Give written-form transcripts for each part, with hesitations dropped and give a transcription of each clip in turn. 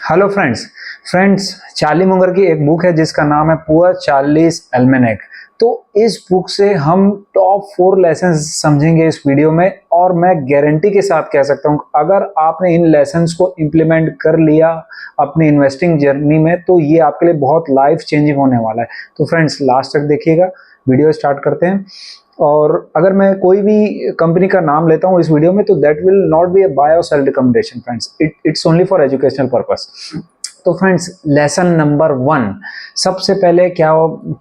Hello friends Charlie Munger की एक book है जिसका नाम है पुअर चार्लीज एल्मेनेक। तो इस बुक से हम टॉप 4 लेसन समझेंगे इस वीडियो में, और मैं गारंटी के साथ कह सकता हूँ अगर आपने इन लेसन्स को इम्प्लीमेंट कर लिया अपनी इन्वेस्टिंग जर्नी में तो ये आपके लिए बहुत लाइफ चेंजिंग होने वाला है। तो फ्रेंड्स लास्ट तक देखिएगा, वीडियो स्टार्ट करते हैं। और अगर मैं कोई भी कंपनी का नाम लेता हूँ इस वीडियो में तो that will not be a buy or sell recommendation friends, it's only for educational purpose. तो फ्रेंड्स लेसन नंबर 1, सबसे पहले क्या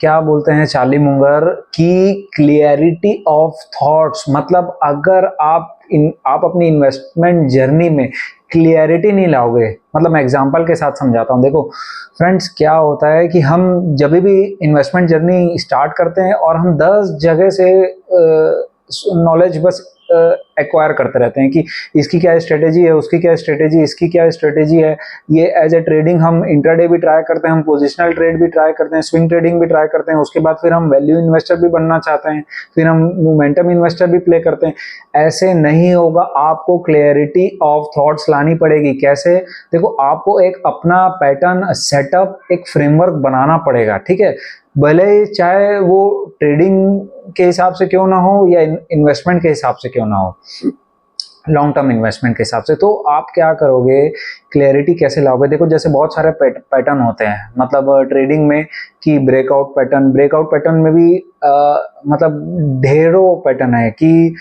क्या बोलते हैं चार्ली मुंगर की क्लियरिटी ऑफ थॉट्स। मतलब अगर आप अपनी इन्वेस्टमेंट जर्नी में क्लियरिटी नहीं लाओगे, मतलब मैं एग्जांपल के साथ समझाता हूँ। देखो फ्रेंड्स क्या होता है कि हम जब भी इन्वेस्टमेंट जर्नी स्टार्ट करते हैं और हम 10 जगह से नॉलेज बस एक्वायर करते रहते हैं कि इसकी क्या स्ट्रेटेजी है, उसकी क्या स्ट्रेटेजी, इसकी क्या स्ट्रेटेजी है। ये एज ए ट्रेडिंग हम इंट्राडे भी ट्राई करते हैं, हम पोजिशनल ट्रेड भी ट्राई करते हैं, स्विंग ट्रेडिंग भी ट्राई करते हैं। उसके बाद फिर हम वैल्यू इन्वेस्टर भी बनना चाहते हैं, फिर हम मोमेंटम इन्वेस्टर भी प्ले करते हैं। ऐसे नहीं होगा, आपको क्लियरिटी ऑफ थॉट्स लानी पड़ेगी। कैसे? देखो आपको एक अपना पैटर्न सेटअप, एक फ्रेमवर्क बनाना पड़ेगा, ठीक है। भले ही चाहे वो ट्रेडिंग के हिसाब से क्यों ना हो या इन्वेस्टमेंट के हिसाब से क्यों ना हो, लॉन्ग टर्म इन्वेस्टमेंट के हिसाब से। तो आप क्या करोगे, क्लैरिटी कैसे लाओगे? देखो जैसे बहुत सारे पैटर्न होते हैं, मतलब ट्रेडिंग में कि ब्रेकआउट पैटर्न में भी मतलब ढेरों पैटर्न है कि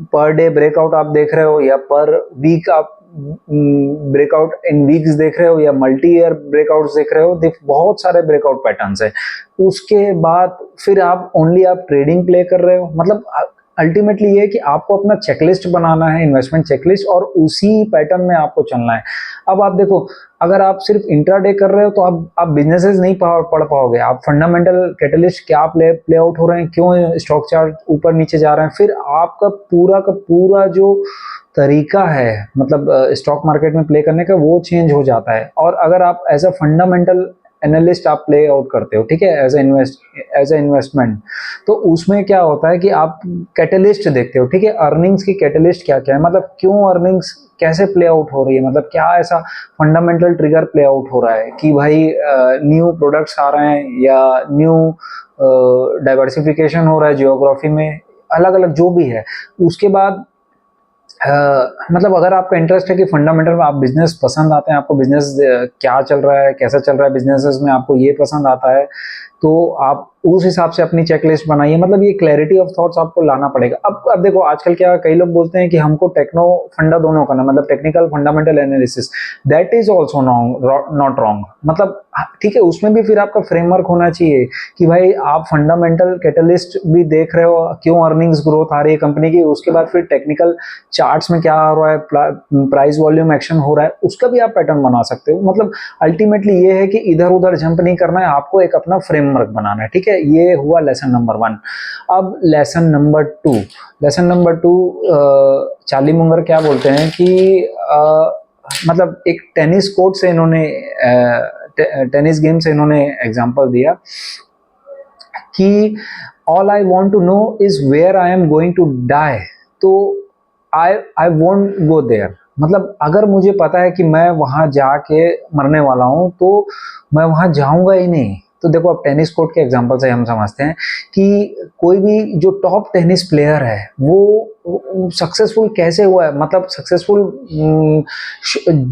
पर डे ब्रेकआउट आप देख रहे हो या पर वीक आप ब्रेकआउट इन वीक्स देख रहे हो या मल्टी ईयर ब्रेकआउट्स देख रहे हो। बहुत सारे ब्रेकआउट पैटर्न्स है। उसके बाद फिर आप ट्रेडिंग प्ले कर रहे हो। मतलब अल्टीमेटली ये है कि आपको अपना चेकलिस्ट बनाना है, इन्वेस्टमेंट चेकलिस्ट, और उसी पैटर्न में आपको चलना है। अब आप देखो, अगर आप सिर्फ इंट्राडे कर रहे हो तो आप बिजनेसेस नहीं पढ़ पाओगे। आप फंडामेंटल कैटलिस्ट क्या प्ले आउट हो रहे हैं, क्यों स्टॉक चार्ट ऊपर नीचे जा रहे हैं, फिर आपका का पूरा जो तरीका है मतलब स्टॉक मार्केट में प्ले करने का वो चेंज हो जाता है। और अगर आप एज अ फंडामेंटल एनालिस्ट आप प्ले आउट करते हो, ठीक है, एज ए इन्वेस्टमेंट, तो उसमें क्या होता है कि आप कैटलिस्ट देखते हो, ठीक है, अर्निंग्स की कैटलिस्ट क्या क्या है, मतलब क्यों अर्निंग्स कैसे प्ले आउट हो रही है, मतलब क्या ऐसा फंडामेंटल ट्रिगर प्ले आउट हो रहा है कि भाई न्यू प्रोडक्ट्स आ रहे हैं या न्यू डाइवर्सिफिकेशन हो रहा है जियोग्राफी में, अलग अलग जो भी है। उसके बाद मतलब अगर आपका इंटरेस्ट है कि फंडामेंटल में आप बिजनेस पसंद आते हैं, आपको बिजनेस क्या चल रहा है, कैसा चल रहा है बिजनेसेस में, आपको ये पसंद आता है, तो आप उस हिसाब से अपनी चेकलिस्ट बनाइए। मतलब ये क्लैरिटी ऑफ थॉट्स आपको लाना पड़ेगा। अब देखो आजकल क्या कई लोग बोलते हैं कि हमको टेक्नो फंडा दोनों करना, मतलब technical fundamental analysis, that is also not wrong. मतलब ठीक है, उसमें भी फिर आपका फ्रेमवर्क होना चाहिए कि भाई आप फंडामेंटल कैटलिस्ट भी देख रहे हो, क्यों अर्निंग्स ग्रोथ आ रही है कंपनी की, उसके बाद फिर टेक्निकल चार्ट्स में क्या आ रहा है, प्राइस वॉल्यूम एक्शन हो रहा है, उसका भी आप पैटर्न बना सकते हो। मतलब अल्टीमेटली ये है कि इधर उधर जंप नहीं करना है, आपको एक अपना फ्रेमवर्क बनाना है, ठीक है। ये हुआ लेसन नंबर 1। अब लेसन नंबर 2, चार्ली मुंगर क्या बोलते हैं कि मतलब एक टेनिस कोर्ट से इन्होंने टेनिस गेम से इन्होंने एग्जांपल दिया कि all I want to know is where I am going to die, तो आई वोंट गो देयर। मतलब अगर मुझे पता है कि मैं वहां जाके मरने वाला हूं तो मैं वहां जाऊंगा ही नहीं। तो देखो अब टेनिस कोर्ट के एग्जांपल से हम समझते हैं कि कोई भी जो टॉप टेनिस प्लेयर है वो सक्सेसफुल कैसे हुआ है। मतलब सक्सेसफुल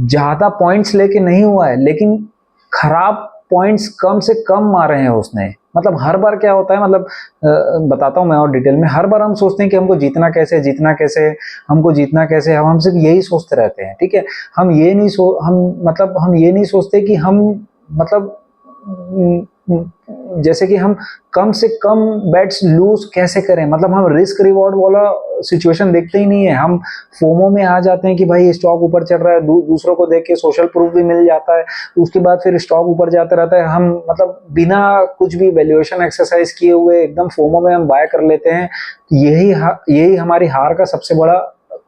ज्यादा पॉइंट्स लेके नहीं हुआ है, लेकिन खराब पॉइंट्स कम से कम मारे हैं उसने। मतलब हर बार क्या होता है, मतलब बताता हूँ मैं और डिटेल में। हर बार हम सोचते हैं कि हमको जीतना कैसे, हमको जीतना कैसे, हम सिर्फ यही सोचते रहते हैं, ठीक है। हम ये नहीं सोचते कि हम मतलब जैसे कि हम कम से कम बेट्स लूज कैसे करें। मतलब हम रिस्क रिवॉर्ड वाला सिचुएशन देखते ही नहीं है, हम फोमो में आ जाते हैं कि भाई स्टॉक ऊपर चल रहा है, दूसरों को देख के सोशल प्रूफ भी मिल जाता है, उसके बाद फिर स्टॉक ऊपर जाता रहता है, हम मतलब बिना कुछ भी वैल्यूएशन एक्सरसाइज किए हुए एकदम फोमो में हम बाय कर लेते हैं। यही हमारी हार का सबसे बड़ा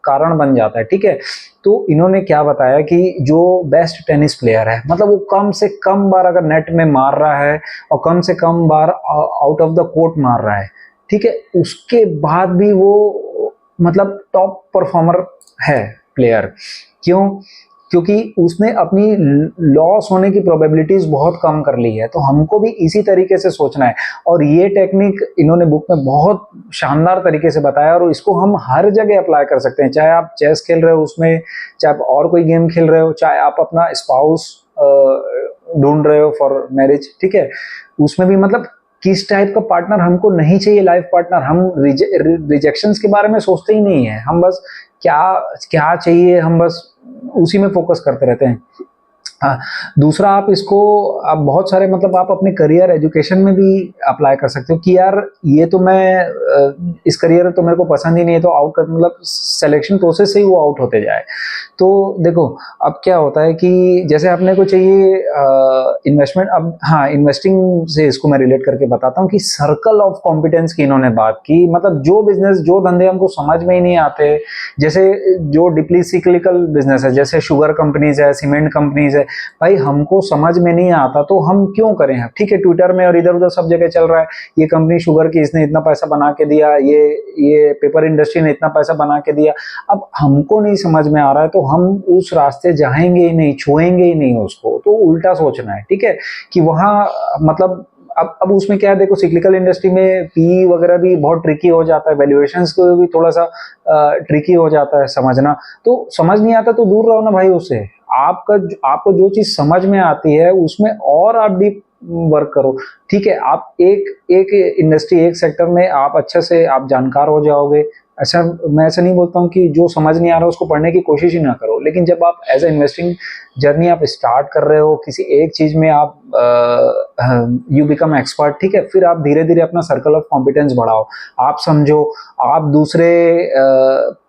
कारण बन जाता है, ठीक है। तो इन्होंने क्या बताया कि जो बेस्ट टेनिस प्लेयर है, मतलब वो कम से कम बार अगर नेट में मार रहा है और कम से कम बार आउट ऑफ द कोर्ट मार रहा है, ठीक है, उसके बाद भी वो मतलब टॉप परफॉर्मर है प्लेयर। क्यों? क्योंकि उसने अपनी लॉस होने की प्रोबेबिलिटीज बहुत कम कर ली है। तो हमको भी इसी तरीके से सोचना है, और ये टेक्निक इन्होंने बुक में बहुत शानदार तरीके से बताया, और इसको हम हर जगह अप्लाई कर सकते हैं। चाहे आप चेस खेल रहे हो उसमें, चाहे आप और कोई गेम खेल रहे हो, चाहे आप अपना स्पाउस ढूंढ रहे हो फॉर मैरिज, ठीक है, उसमें भी मतलब किस टाइप का पार्टनर हमको नहीं चाहिए, लाइफ पार्टनर। हम रिजेक्शंस के बारे में सोचते ही नहीं है, हम बस क्या क्या चाहिए, हम बस उसी में फोकस करते रहते हैं। हाँ, दूसरा आप इसको, आप बहुत सारे मतलब आप अपने करियर एजुकेशन में भी अप्लाई कर सकते हो कि यार ये तो मैं इस करियर तो मेरे को पसंद ही नहीं है, तो आउट कर, मतलब सिलेक्शन प्रोसेस से ही वो आउट होते जाए। तो देखो अब क्या होता है कि जैसे अपने को चाहिए इन्वेस्टमेंट, अब हाँ इन्वेस्टिंग से इसको मैं रिलेट करके बताता हूँ कि सर्कल ऑफ कॉम्पिटेंस की इन्होंने बात की। मतलब जो बिजनेस, जो धंधे हमको समझ में ही नहीं आते, जैसे जो डिप्ली सिक्लिकल बिजनेस है, जैसे शुगर कंपनीज है, सीमेंट कंपनीज है, भाई हमको समझ में नहीं आता तो हम क्यों करें। ठीक है, ट्विटर में और इधर उधर सब जगह चल रहा है, ये कंपनी शुगर की, इसने इतना पैसा बना के दिया, ये पेपर इंडस्ट्री ने इतना पैसा बना के दिया। अब हमको नहीं समझ में आ रहा है तो हम उस रास्ते जाएंगे ही नहीं, छुएंगे ही नहीं उसको, तो उल्टा सोचना है, ठीक है, कि वहां मतलब अब उसमें क्या है, देखो सिक्लिकल इंडस्ट्री में पी वगैरह भी बहुत ट्रिकी हो जाता है, वैल्यूएशंस को भी थोड़ा सा ट्रिकी हो जाता है समझना। तो समझ नहीं आता तो दूर रहो ना भाई उससे। आपको जो चीज समझ में आती है उसमें और आप डीप वर्क करो, ठीक है। आप एक एक इंडस्ट्री, एक सेक्टर में आप अच्छे से आप जानकार हो जाओगे। अच्छा, मैं ऐसा नहीं बोलता हूँ कि जो समझ नहीं आ रहा उसको पढ़ने की कोशिश ही ना करो, लेकिन जब आप एज ए इन्वेस्टिंग जर्नी आप स्टार्ट कर रहे हो किसी एक चीज में, आप यू बिकम एक्सपर्ट, ठीक है, फिर आप धीरे धीरे अपना सर्कल ऑफ कॉम्पिटेंस बढ़ाओ, आप समझो, आप दूसरे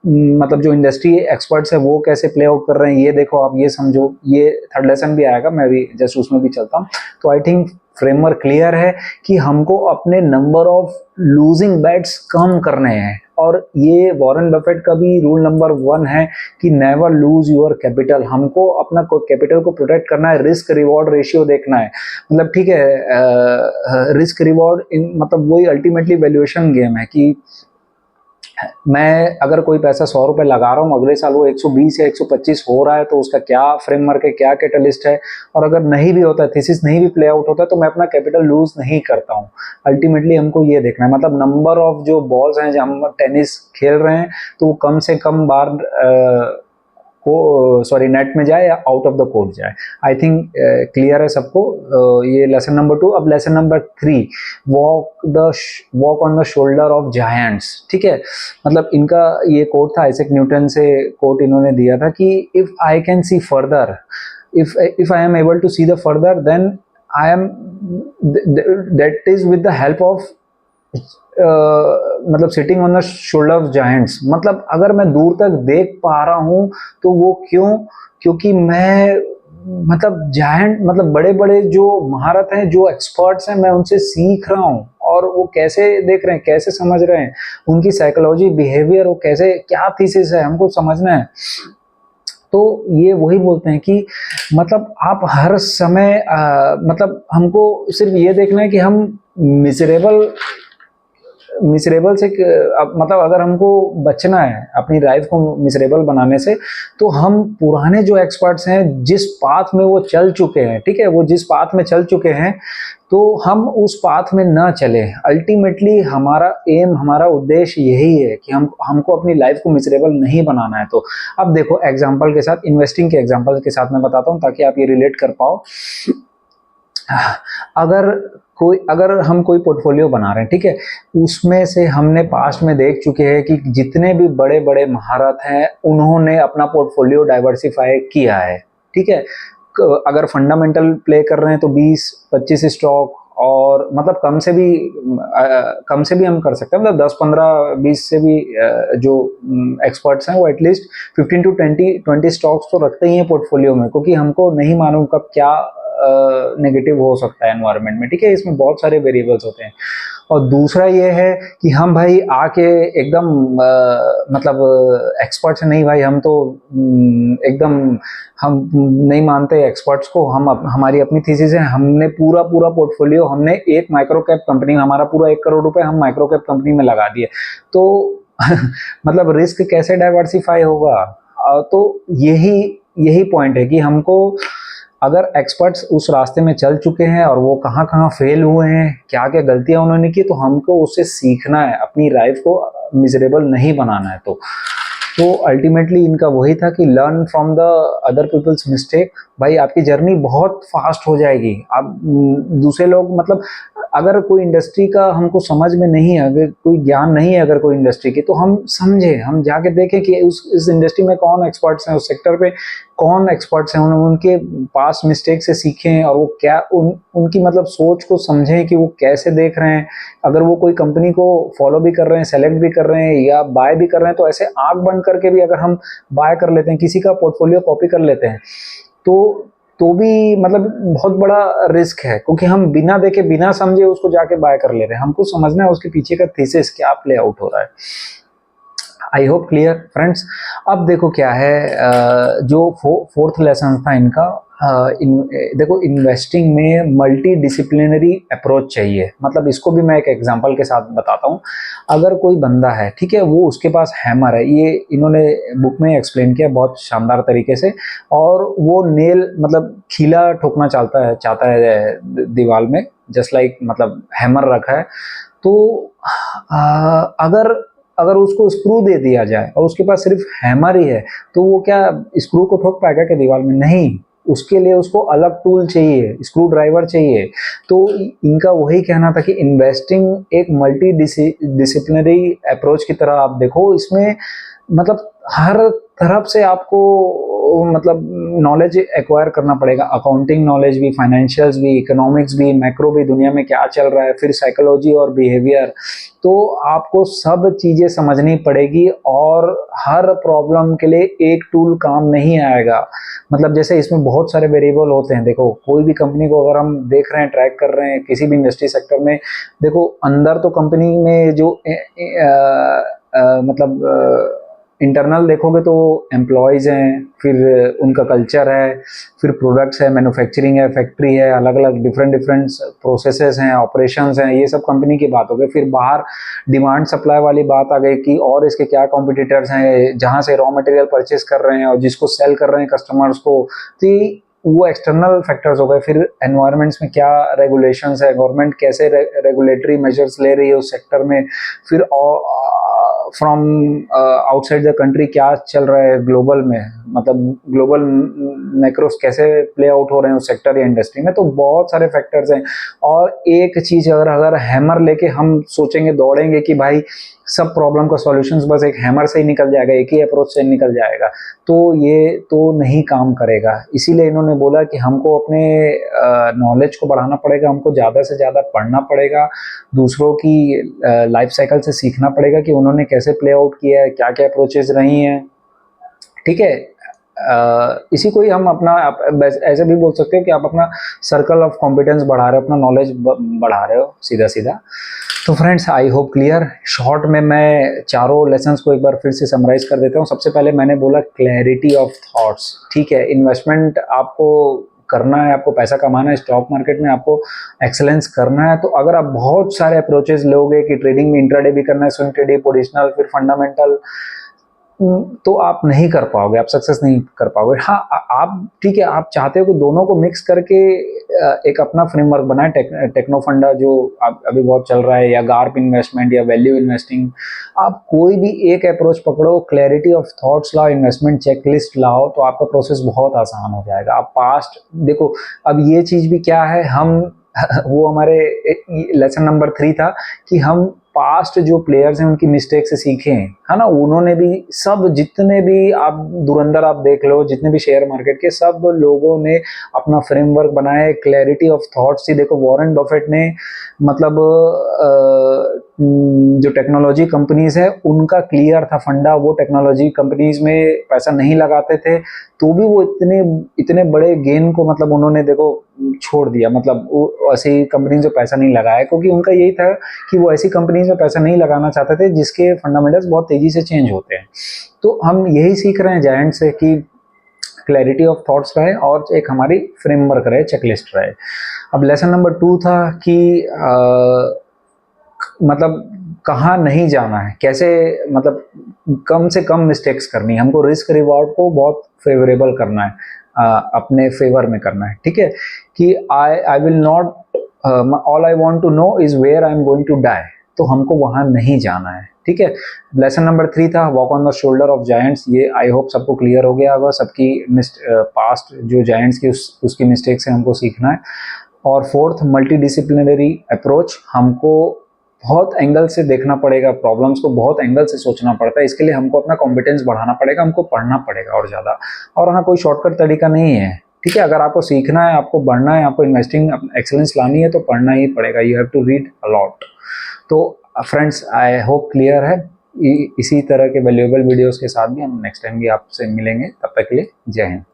मतलब जो इंडस्ट्री एक्सपर्ट्स है वो कैसे प्ले आउट कर रहे हैं ये देखो, आप ये समझो। ये थर्ड लेसन भी आएगा, मैं भी जस्ट उसमें भी चलता हूँ। तो आई थिंक फ्रेमवर्क क्लियर है कि हमको अपने नंबर ऑफ लूजिंग बेट्स कम करने हैं, और ये वॉरेन बफेट का भी रूल नंबर 1 है कि नेवर लूज योर कैपिटल। हमको अपना कैपिटल को प्रोटेक्ट करना है, रिस्क रिवॉर्ड रेशियो देखना है। मतलब ठीक है, रिस्क रिवॉर्ड मतलब वही अल्टीमेटली वैल्यूएशन गेम है कि मैं अगर कोई पैसा 100 रुपए लगा रहा हूँ, अगले साल वो 120 या 125 हो रहा है, तो उसका क्या फ्रेमवर्क है, क्या कैटलिस्ट है, और अगर नहीं भी होता है, थीसिस नहीं भी प्ले आउट होता है, तो मैं अपना कैपिटल लूज नहीं करता हूँ। अल्टीमेटली हमको ये देखना है, मतलब नंबर ऑफ जो बॉल्स हैं, जब हम टेनिस खेल रहे हैं तो वो कम से कम बार नेट में जाए या आउट ऑफ द कोर्ट जाए। आई थिंक क्लियर है सबको। ये लेसन नंबर 2। अब lesson number 3, walk on the shoulder of giants, ठीक है। मतलब इनका ये कोट था, आइजैक न्यूटन से कोट इन्होंने दिया था कि if I can see further, if I am able to see the further, then I am that is with the help of मतलब sitting on the shoulder of giants. मतलब अगर मैं दूर तक देख पा रहा हूं तो वो क्यों, क्योंकि मैं मतलब जायंट, मतलब बड़े बड़े जो महारत हैं, जो एक्सपर्ट्स हैं, मैं उनसे सीख रहा हूं, और वो कैसे देख रहे हैं, कैसे समझ रहे हैं, उनकी साइकोलॉजी, बिहेवियर, वो कैसे, क्या थीसिस है, हमको समझना है। तो ये वही बोलते हैं कि मतलब आप हर समय मतलब हमको सिर्फ ये देखना है कि हम मिसरेबल से मतलब अगर हमको बचना है अपनी लाइफ को मिसरेबल बनाने से, तो हम पुराने जो एक्सपर्ट्स हैं, जिस पाथ में वो चल चुके हैं, ठीक है, वो जिस पाथ में चल चुके हैं, तो हम उस पाथ में ना चले। अल्टीमेटली हमारा एम, हमारा उद्देश्य यही है कि हमको अपनी लाइफ को मिसरेबल नहीं बनाना है। तो अब देखो एग्जांपल के साथ, इन्वेस्टिंग के एग्जांपल के साथ मैं बताता हूँ ताकि आप ये रिलेट कर पाओ। अगर हम कोई पोर्टफोलियो बना रहे हैं, ठीक है, उसमें से हमने पास्ट में देख चुके हैं कि जितने भी बड़े बड़े महारत हैं उन्होंने अपना पोर्टफोलियो डाइवर्सिफाई किया है, ठीक है। अगर फंडामेंटल प्ले कर रहे हैं तो 20-25 स्टॉक, और मतलब कम से भी हम कर सकते हैं, मतलब 10-15-20 से भी जो एक्सपर्ट्स हैं वो एटलीस्ट 15 to 20 स्टॉक्स तो रखते ही हैं पोर्टफोलियो में, क्योंकि हमको नहीं मालूम कब क्या नेगेटिव हो सकता है एनवायरनमेंट में, ठीक है, इसमें बहुत सारे वेरिएबल्स होते हैं। और दूसरा ये है कि हम भाई आके एकदम मतलब एक्सपर्ट्स नहीं भाई, हम तो एकदम हम नहीं मानते एक्सपर्ट्स को, हमारी अपनी थीसिस है, हमने पूरा पोर्टफोलियो, हमने एक माइक्रो कैप कंपनी, हमारा पूरा 1 करोड़ रुपए हम माइक्रो कैप कंपनी में लगा दिए, तो मतलब रिस्क कैसे डाइवर्सिफाई होगा। तो यही यही पॉइंट है कि हमको अगर एक्सपर्ट्स उस रास्ते में चल चुके हैं और वो कहाँ कहाँ फेल हुए हैं, क्या क्या गलतियां उन्होंने की, तो हमको उससे सीखना है, अपनी लाइफ को मिजरेबल नहीं बनाना है। तो अल्टीमेटली इनका वही था कि learn from the other people's mistake. भाई आपकी जर्नी बहुत फास्ट हो जाएगी। आप दूसरे लोग मतलब अगर कोई इंडस्ट्री का हमको समझ में नहीं है, अगर कोई ज्ञान नहीं है अगर कोई इंडस्ट्री की, तो हम समझे, हम जाके देखें कि इस इंडस्ट्री में कौन एक्सपर्ट्स हैं, उस सेक्टर पे कौन एक्सपर्ट्स हैं, उनके पास मिस्टेक से सीखें और वो क्या उनकी मतलब सोच को समझें कि वो कैसे देख रहे हैं। अगर वो कोई कंपनी को फॉलो भी कर रहे हैं, सेलेक्ट भी कर रहे हैं या बाय भी कर रहे हैं, तो ऐसे आंख बंद करके भी अगर हम बाय कर लेते हैं, किसी का पोर्टफोलियो कॉपी कर लेते हैं, तो भी मतलब बहुत बड़ा रिस्क है, क्योंकि हम बिना देखे बिना समझे उसको जाके बाय कर ले रहे हैं। हमको समझना है उसके पीछे का थीसिस क्या प्ले आउट हो रहा है। आई होप क्लियर फ्रेंड्स। अब देखो क्या है, जो फोर्थ लेसन था इनका, देखो इन्वेस्टिंग में मल्टी डिसिप्लिनरी अप्रोच चाहिए। मतलब इसको भी मैं एक एग्जांपल के साथ बताता हूँ। अगर कोई बंदा है, ठीक है, वो उसके पास हैमर है, ये इन्होंने बुक में एक्सप्लेन किया बहुत शानदार तरीके से, और वो नेल मतलब खीला ठोकना चाहता है दीवार में, जस्ट लाइक मतलब हैमर रखा है। तो अगर अगर उसको स्क्रू दे दिया जाए और उसके पास सिर्फ हैमर ही है, तो वो क्या स्क्रू को ठोक पाएगा क्या दीवार में? नहीं, उसके लिए उसको अलग टूल चाहिए, स्क्रू ड्राइवर चाहिए। तो इनका वही कहना था कि इन्वेस्टिंग एक मल्टी डिसिप्लिनरी अप्रोच की तरह आप देखो। इसमें मतलब हर तरफ से आपको मतलब नॉलेज एक्वायर करना पड़ेगा, अकाउंटिंग नॉलेज भी, फाइनेंशियल्स भी, इकोनॉमिक्स भी, मैक्रो भी, दुनिया में क्या चल रहा है, फिर साइकोलॉजी और बिहेवियर। तो आपको सब चीज़ें समझनी पड़ेगी और हर प्रॉब्लम के लिए एक टूल काम नहीं आएगा। मतलब जैसे इसमें बहुत सारे वेरिएबल होते हैं। देखो कोई भी कंपनी को अगर हम देख रहे हैं, ट्रैक कर रहे हैं किसी भी इंडस्ट्री सेक्टर में, देखो अंदर तो कंपनी में जो मतलब इंटरनल देखोगे तो एम्प्लॉयज़ हैं, फिर उनका कल्चर है, फिर प्रोडक्ट्स है, मैन्युफैक्चरिंग है, फैक्ट्री है, अलग अलग डिफरेंट डिफरेंट प्रोसेसेस हैं, ऑपरेशंस हैं, ये सब कंपनी की बात हो गई। फिर बाहर डिमांड सप्लाई वाली बात आ गई कि और इसके क्या कॉम्पिटिटर्स हैं, जहाँ से रॉ मटेरियल परचेस कर रहे हैं और जिसको सेल कर रहे हैं कस्टमर्स को। तो वो एक्सटर्नल फैक्टर्स हो गए। फिर एनवायरमेंट्स में क्या रेगुलेशंस है, गवर्नमेंट कैसे रेगुलेटरी मेजर्स ले रही है उस सेक्टर में, फिर फ्रॉम आउटसाइड द कंट्री क्या चल रहा है ग्लोबल में, मतलब ग्लोबल मैक्रोस कैसे प्ले आउट हो रहे हैं उस सेक्टर या इंडस्ट्री में। तो बहुत सारे फैक्टर्स हैं। और एक चीज़ अगर हैमर लेके हम सोचेंगे, दौड़ेंगे कि भाई सब प्रॉब्लम का सॉल्यूशंस बस एक हैमर से ही निकल जाएगा, एक ही अप्रोच से निकल जाएगा, तो ये तो नहीं काम करेगा। इसीलिए इन्होंने बोला कि हमको अपने नॉलेज को बढ़ाना पड़ेगा, हमको ज़्यादा से ज़्यादा पढ़ना पड़ेगा, दूसरों की लाइफ साइकिल से सीखना पड़ेगा कि उन्होंने कैसे प्ले आउट किया है, क्या क्या अप्रोचेज रही हैं। ठीक है, इसी को ही हम अपना ऐसे भी बोल सकते हो कि आप अपना सर्कल ऑफ कॉम्पिटेंस बढ़ा रहे हो, अपना नॉलेज बढ़ा रहे हो, सीधा सीधा। तो friends I hope clear. Short में मैं चारों लेसन्स को एक बार फिर से समराइज कर देता हूँ। सबसे पहले मैंने बोला क्लैरिटी ऑफ थॉट्स। ठीक है, इन्वेस्टमेंट आपको करना है, आपको पैसा कमाना है, स्टॉक मार्केट में आपको एक्सेलेंस करना है, तो अगर आप बहुत सारे अप्रोचेज लोगे कि ट्रेडिंग में इंट्राडे भी करना है, स्विंग ट्रेडिंग, पोजिशनल, फिर फंडामेंटल, तो आप नहीं कर पाओगे, आप सक्सेस नहीं कर पाओगे। हाँ, आप ठीक है, आप चाहते हो कि दोनों को मिक्स करके एक अपना फ्रेमवर्क बनाए, टेक्नो फंडा जो अभी बहुत चल रहा है, या गार्प इन्वेस्टमेंट या वैल्यू इन्वेस्टिंग। आप कोई भी एक अप्रोच पकड़ो, क्लैरिटी ऑफ थॉट्स लाओ, इन्वेस्टमेंट चेकलिस्ट लाओ, तो आपका प्रोसेस बहुत आसान हो जाएगा। आप पास्ट देखो, अब ये चीज़ भी क्या है, हम वो हमारे लेसन नंबर 3 था कि हम पास्ट जो प्लेयर्स हैं उनकी मिस्टेक से सीखें, है ना। उन्होंने भी सब, जितने भी आप धुरंधर आप देख लो, जितने भी शेयर मार्केट के, सब लोगों ने अपना फ्रेमवर्क बनाए, क्लैरिटी ऑफ थॉट्स थी। देखो वॉरेन बफेट ने मतलब जो टेक्नोलॉजी कंपनीज है उनका क्लियर था फंडा, वो टेक्नोलॉजी कंपनीज में पैसा नहीं लगाते थे, तो भी वो इतने इतने बड़े गेन को मतलब उन्होंने देखो छोड़ दिया। मतलब ऐसी कंपनीज में पैसा नहीं लगाया, क्योंकि उनका यही था कि वो ऐसी कंपनीज में पैसा नहीं लगाना चाहते थे जिसके फंडामेंटल्स बहुत तेजी से चेंज होते हैं। तो हम यही सीख रहे हैं जायंट से कि क्लैरिटी ऑफ थॉट्स रहे और एक हमारी फ्रेमवर्क रहे, चेकलिस्ट रहे। अब लेसन नंबर 2 था कि मतलब कहाँ नहीं जाना है, कैसे मतलब कम से कम मिस्टेक्स करनी है, हमको रिस्क रिवॉर्ड को बहुत फेवरेबल करना है, अपने फेवर में करना है, ठीक है। कि I will not, all I want to know is where I am going to die, तो हमको वहां नहीं जाना है, ठीक है। लेसन नंबर 3 था walk on the shoulder of giants. ये आई होप सबको क्लियर हो गया होगा, सबकी पास्ट जो जायंट्स की उसकी मिस्टेक से हमको सीखना है। और फोर्थ, मल्टी डिसिप्लिनरी अप्रोच, हमको बहुत एंगल से देखना पड़ेगा, प्रॉब्लम्स को बहुत एंगल से सोचना पड़ता है, इसके लिए हमको अपना कॉम्पिटेंस बढ़ाना पड़ेगा, हमको पढ़ना पड़ेगा और ज़्यादा। और हाँ, कोई शॉर्टकट तरीका नहीं है, ठीक है। अगर आपको सीखना है, आपको बढ़ना है, आपको इन्वेस्टिंग एक्सेलेंस लानी है, तो पढ़ना ही पड़ेगा, you have to read a lot. तो फ्रेंड्स, आई होप क्लियर है। इसी तरह के वैल्यूएबल वीडियोस के साथ भी हम नेक्स्ट टाइम भी आपसे मिलेंगे, तब तक के लिए जय हिंद।